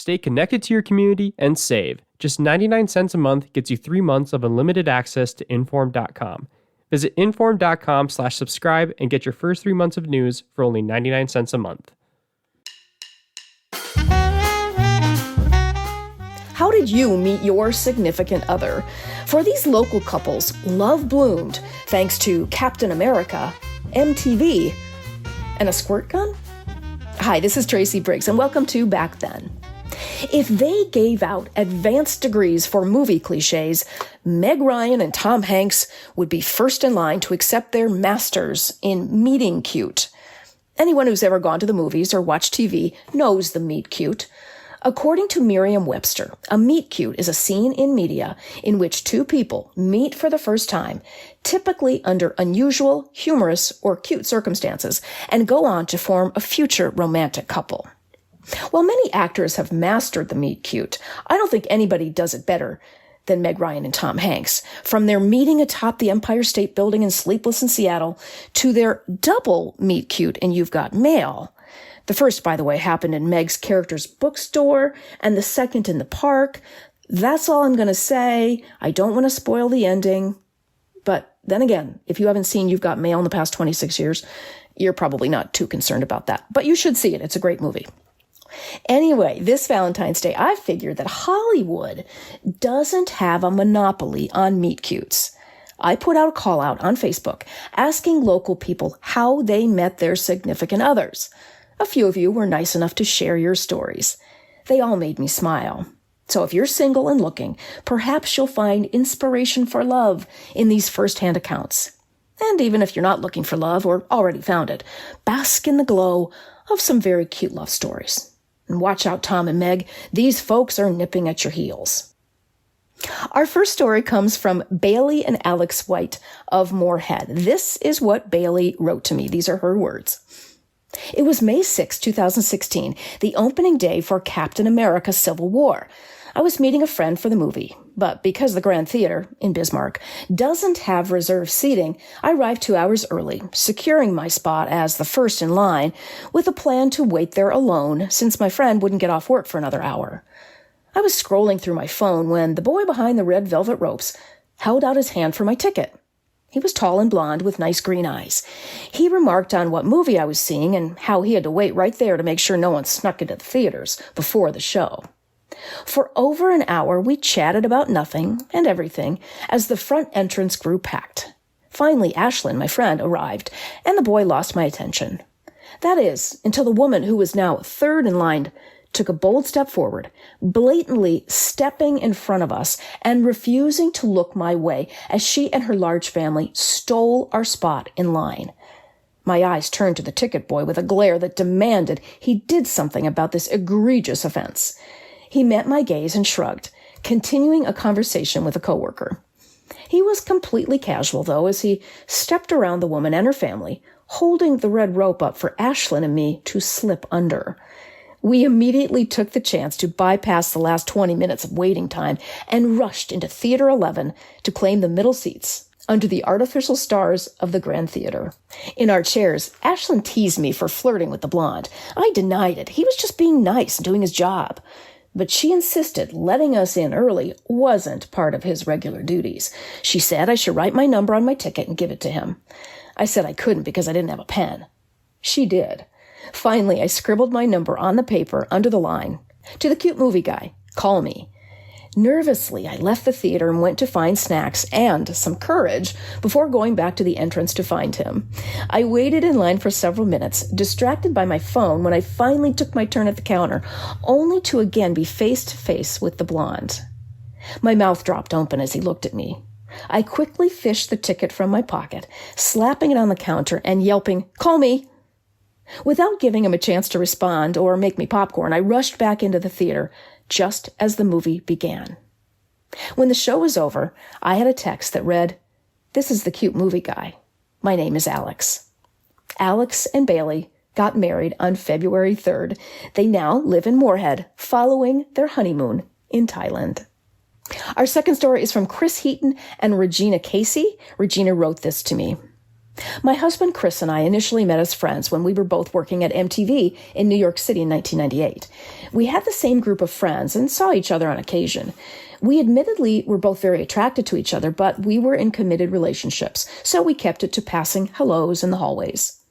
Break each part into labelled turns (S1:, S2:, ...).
S1: Stay connected to your community and save. Just 99 cents a month gets you 3 months of unlimited access to Inform.com. Visit Inform.com/subscribe and get your first 3 months of news for only 99 cents a month.
S2: How did you meet your significant other? For these local couples, love bloomed thanks to Captain America, MTV, and a squirt gun? Hi, this is Tracy Briggs, and welcome to Back Then. If they gave out advanced degrees for movie cliches, Meg Ryan and Tom Hanks would be first in line to accept their masters in meeting cute. Anyone who's ever gone to the movies or watched TV knows the meet cute. According to Merriam-Webster, a meet cute is a scene in media in which two people meet for the first time, typically under unusual, humorous, or cute circumstances, and go on to form a future romantic couple. While many actors have mastered the meet cute, I don't think anybody does it better than Meg Ryan and Tom Hanks. From their meeting atop the Empire State Building in Sleepless in Seattle to their double meet cute in You've Got Mail. The first, by the way, happened in Meg's character's bookstore, and the second in the park. That's all I'm going to say. I don't want to spoil the ending. But then again, if you haven't seen You've Got Mail in the past 26 years, you're probably not too concerned about that. But you should see it. It's a great movie. Anyway, this Valentine's Day, I figured that Hollywood doesn't have a monopoly on meet cutes. I put out a call out on Facebook asking local people how they met their significant others. A few of you were nice enough to share your stories. They all made me smile. So if you're single and looking, perhaps you'll find inspiration for love in these first-hand accounts. And even if you're not looking for love or already found it, bask in the glow of some very cute love stories. And watch out, Tom and Meg. These folks are nipping at your heels. Our first story comes from Bailey and Alex White of Moorhead. This is what Bailey wrote to me. These are her words. It was May 6, 2016, the opening day for Captain America Civil War. I was meeting a friend for the movie, but because the Grand Theater in Bismarck doesn't have reserved seating, I arrived 2 hours early, securing my spot as the first in line, with a plan to wait there alone since my friend wouldn't get off work for another hour. I was scrolling through my phone when the boy behind the red velvet ropes held out his hand for my ticket. He was tall and blonde with nice green eyes. He remarked on what movie I was seeing and how he had to wait right there to make sure no one snuck into the theaters before the show. For over an hour, we chatted about nothing and everything as the front entrance grew packed. Finally, Ashlyn, my friend, arrived, and the boy lost my attention. That is, until the woman who was now third in line took a bold step forward, blatantly stepping in front of us and refusing to look my way as she and her large family stole our spot in line. My eyes turned to the ticket boy with a glare that demanded he did something about this egregious offense. He met my gaze and shrugged, continuing a conversation with a coworker. He was completely casual, though, as he stepped around the woman and her family, holding the red rope up for Ashlyn and me to slip under. We immediately took the chance to bypass the last 20 minutes of waiting time and rushed into Theater 11 to claim the middle seats under the artificial stars of the Grand Theater. In our chairs, Ashlyn teased me for flirting with the blonde. I denied it. He was just being nice and doing his job. But she insisted letting us in early wasn't part of his regular duties. She said I should write my number on my ticket and give it to him. I said I couldn't because I didn't have a pen. She did. Finally, I scribbled my number on the paper under the line. To the cute movie guy, call me. Nervously, I left the theater and went to find snacks and some courage before going back to the entrance to find him. I waited in line for several minutes, distracted by my phone when I finally took my turn at the counter, only to again be face to face with the blonde. My mouth dropped open as he looked at me. I quickly fished the ticket from my pocket, slapping it on the counter and yelping, "Call me!" Without giving him a chance to respond or make me popcorn, I rushed back into the theater just as the movie began. When the show was over, I had a text that read, "This is the cute movie guy. My name is Alex." Alex and Bailey got married on February 3rd. They now live in Moorhead, following their honeymoon in Thailand. Our second story is from Chris Heaton and Regina Casey. Regina wrote this to me. My husband Chris and I initially met as friends when we were both working at MTV in New York City in 1998. We had the same group of friends and saw each other on occasion. We admittedly were both very attracted to each other, but we were in committed relationships, so we kept it to passing hellos in the hallways.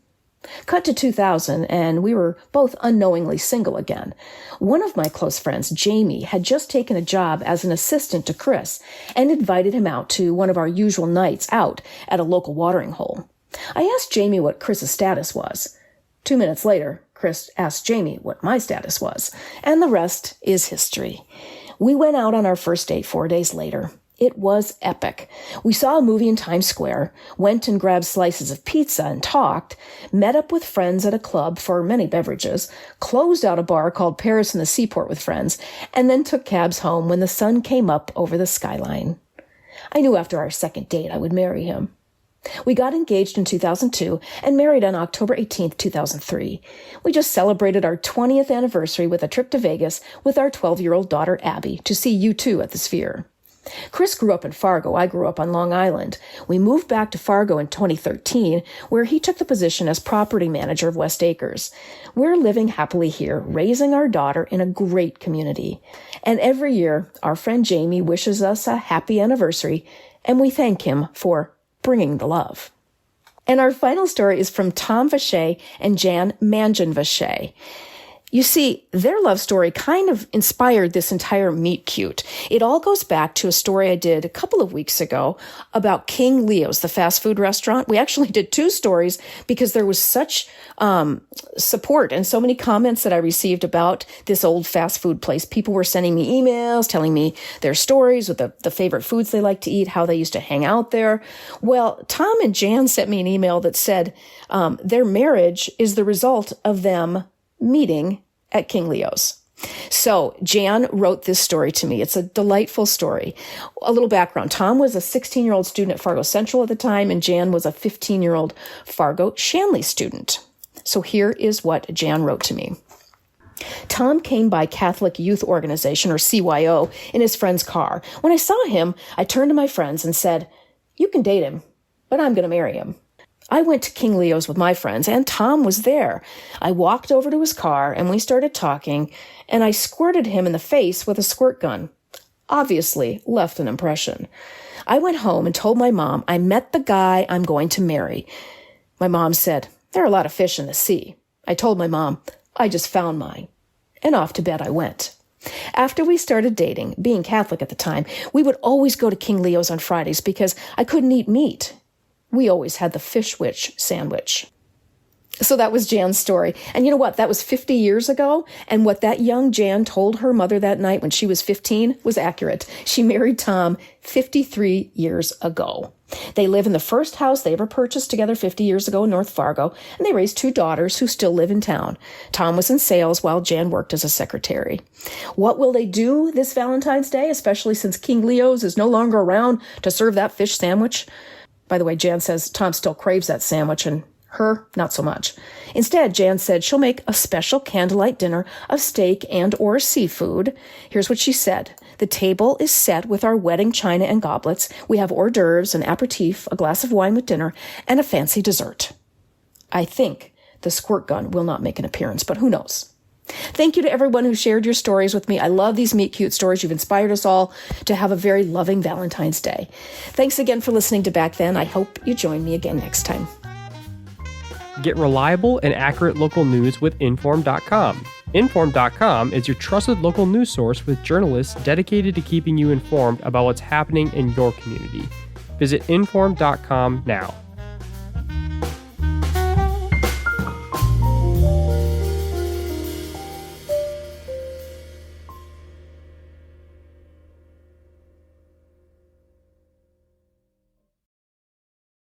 S2: Cut to 2000, and we were both unknowingly single again. One of my close friends, Jamie, had just taken a job as an assistant to Chris and invited him out to one of our usual nights out at a local watering hole. I asked Jamie what Chris's status was. 2 minutes later, Chris asked Jamie what my status was, and the rest is history. We went out on our first date 4 days later. It was epic. We saw a movie in Times Square, went and grabbed slices of pizza and talked, met up with friends at a club for many beverages, closed out a bar called Paris in the Seaport with friends, and then took cabs home when the sun came up over the skyline. I knew after our second date I would marry him. We got engaged in 2002 and married on October 18, 2003. We just celebrated our 20th anniversary with a trip to Vegas with our 12-year-old daughter Abby to see U2 at the Sphere. Chris grew up in Fargo. I grew up on Long Island. We moved back to Fargo in 2013, where he took the position as property manager of West Acres. We're living happily here, raising our daughter in a great community. And every year, our friend Jamie wishes us a happy anniversary, and we thank him for bringing the love. And our final story is from Tom Vache and Jan Manjan Vache. You see, their love story kind of inspired this entire Meet Cute. It all goes back to a story I did a couple of weeks ago about King Leo's, the fast food restaurant. We actually did 2 stories because there was such support and so many comments that I received about this old fast food place. People were sending me emails, telling me their stories with the favorite foods they like to eat, how they used to hang out there. Well, Tom and Jan sent me an email that said their marriage is the result of them meeting at King Leo's. So Jan wrote this story to me. It's a delightful story. A little background. Tom was a 16-year-old student at Fargo Central at the time, and Jan was a 15-year-old Fargo Shanley student. So here is what Jan wrote to me. Tom came by Catholic Youth Organization, or CYO, in his friend's car. When I saw him, I turned to my friends and said, "You can date him, but I'm going to marry him." I went to King Leo's with my friends, and Tom was there. I walked over to his car, and we started talking, and I squirted him in the face with a squirt gun. Obviously, left an impression. I went home and told my mom I met the guy I'm going to marry. My mom said, "There are a lot of fish in the sea." I told my mom, "I just found mine." And off to bed I went. After we started dating, being Catholic at the time, we would always go to King Leo's on Fridays because I couldn't eat meat. We always had the fish witch sandwich. So that was Jan's story. And you know what? That was 50 years ago. And what that young Jan told her mother that night when she was 15 was accurate. She married Tom 53 years ago. They live in the first house they ever purchased together 50 years ago in North Fargo, and they raised 2 daughters who still live in town. Tom was in sales while Jan worked as a secretary. What will they do this Valentine's Day, especially since King Leo's is no longer around to serve that fish sandwich? By the way, Jan says Tom still craves that sandwich, and her, not so much. Instead, Jan said she'll make a special candlelight dinner of steak and or seafood. Here's what she said. The table is set with our wedding china and goblets. We have hors d'oeuvres, an aperitif, a glass of wine with dinner, and a fancy dessert. I think the squirt gun will not make an appearance, but who knows? Thank you to everyone who shared your stories with me. I love these Meet Cute stories. You've inspired us all to have a very loving Valentine's Day. Thanks again for listening to Back Then. I hope you join me again next time.
S1: Get reliable and accurate local news with Inform.com. Inform.com is your trusted local news source with journalists dedicated to keeping you informed about what's happening in your community. Visit Inform.com now.